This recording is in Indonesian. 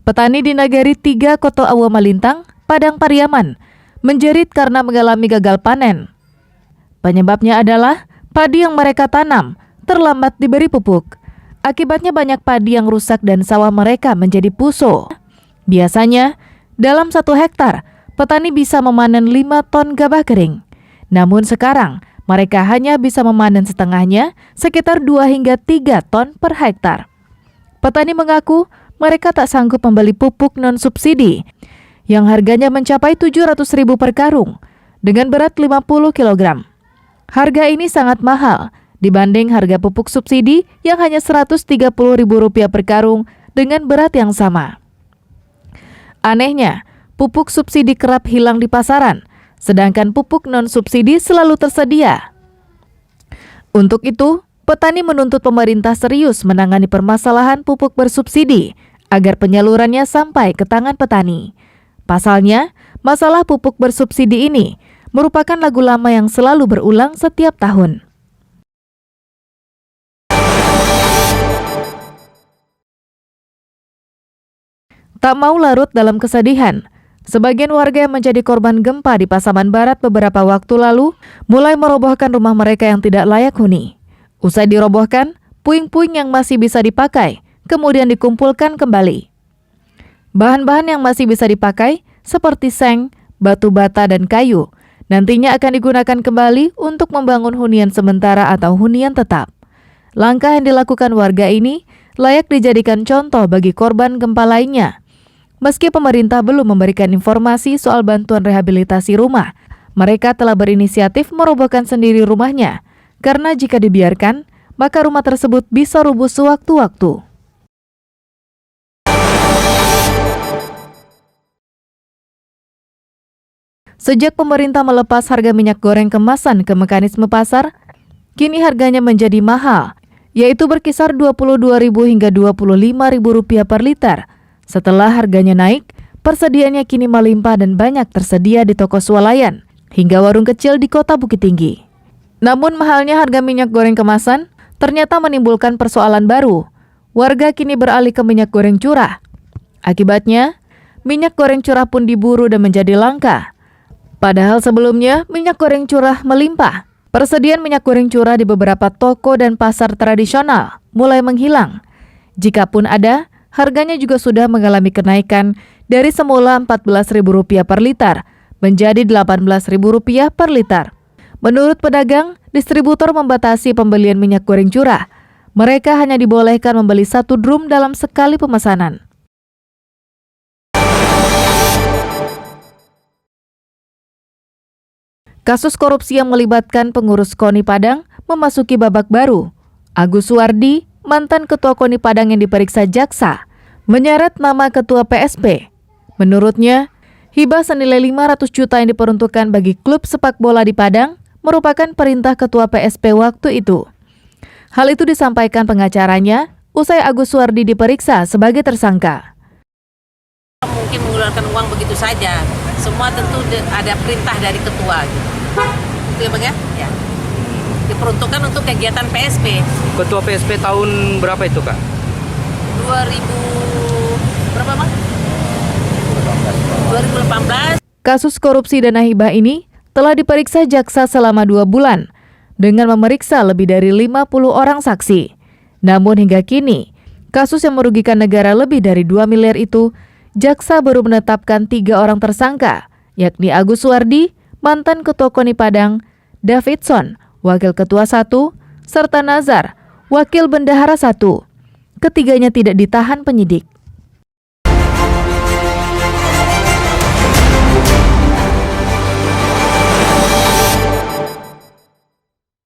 Petani di Nagari 3 Koto Awo Malintang, Padang Pariaman, menjerit karena mengalami gagal panen. Penyebabnya adalah padi yang mereka tanam terlambat diberi pupuk. Akibatnya banyak padi yang rusak dan sawah mereka menjadi puso. Biasanya, dalam 1 hektar, petani bisa memanen 5 ton gabah kering. Namun sekarang, mereka hanya bisa memanen setengahnya, sekitar 2 hingga 3 ton per hektar. Petani mengaku mereka tak sanggup membeli pupuk non-subsidi yang harganya mencapai 700.000 per karung dengan berat 50 kg. Harga ini sangat mahal dibanding harga pupuk subsidi yang hanya Rp130.000 per karung dengan berat yang sama. Anehnya, pupuk subsidi kerap hilang di pasaran, sedangkan pupuk non-subsidi selalu tersedia. Untuk itu, petani menuntut pemerintah serius menangani permasalahan pupuk bersubsidi agar penyalurannya sampai ke tangan petani. Pasalnya, masalah pupuk bersubsidi ini merupakan lagu lama yang selalu berulang setiap tahun. Tak mau larut dalam kesedihan, sebagian warga yang menjadi korban gempa di Pasaman Barat beberapa waktu lalu mulai merobohkan rumah mereka yang tidak layak huni. Usai dirobohkan, puing-puing yang masih bisa dipakai kemudian dikumpulkan kembali. Bahan-bahan yang masih bisa dipakai seperti seng, batu bata, dan kayu nantinya akan digunakan kembali untuk membangun hunian sementara atau hunian tetap. Langkah yang dilakukan warga ini layak dijadikan contoh bagi korban gempa lainnya. Meski pemerintah belum memberikan informasi soal bantuan rehabilitasi rumah, mereka telah berinisiatif merobohkan sendiri rumahnya, karena jika dibiarkan, maka rumah tersebut bisa rubuh sewaktu-waktu. Sejak pemerintah melepas harga minyak goreng kemasan ke mekanisme pasar, kini harganya menjadi mahal, yaitu berkisar Rp22.000 hingga Rp25.000 per liter. Setelah harganya naik, persediaannya kini melimpah dan banyak tersedia di toko swalayan hingga warung kecil di Kota Bukit Tinggi. Namun mahalnya harga minyak goreng kemasan ternyata menimbulkan persoalan baru. Warga kini beralih ke minyak goreng curah. Akibatnya, minyak goreng curah pun diburu dan menjadi langka. Padahal sebelumnya minyak goreng curah melimpah. Persediaan minyak goreng curah di beberapa toko dan pasar tradisional mulai menghilang. Jikapun ada, harganya juga sudah mengalami kenaikan dari semula Rp14.000 per liter menjadi Rp18.000 per liter. Menurut pedagang, distributor membatasi pembelian minyak goreng curah. Mereka hanya dibolehkan membeli 1 drum dalam sekali pemesanan. Kasus korupsi yang melibatkan pengurus KONI Padang memasuki babak baru. Agus Suwardi, mantan ketua KONI Padang yang diperiksa jaksa, menyeret nama ketua PSP. Menurutnya, hibah senilai 500 juta yang diperuntukkan bagi klub sepak bola di Padang merupakan perintah ketua PSP waktu itu. Hal itu disampaikan pengacaranya usai Agus Suwardi diperiksa sebagai tersangka. Mungkin mengeluarkan uang begitu saja. Semua tentu ada perintah dari ketua. Itu ya Bang ya? Ya. Diperuntukkan untuk kegiatan PSP. Ketua PSP tahun berapa itu Kak? 2000 berapa Bang? 2018. Kasus korupsi dana hibah ini telah diperiksa jaksa selama 2 bulan dengan memeriksa lebih dari 50 orang saksi. Namun hingga kini, kasus yang merugikan negara lebih dari 2 miliar itu, jaksa baru menetapkan 3 orang tersangka, yakni Agus Suwardi, mantan ketua KONI Padang, Davidson, wakil ketua 1, serta Nazar, wakil bendahara 1. Ketiganya tidak ditahan penyidik.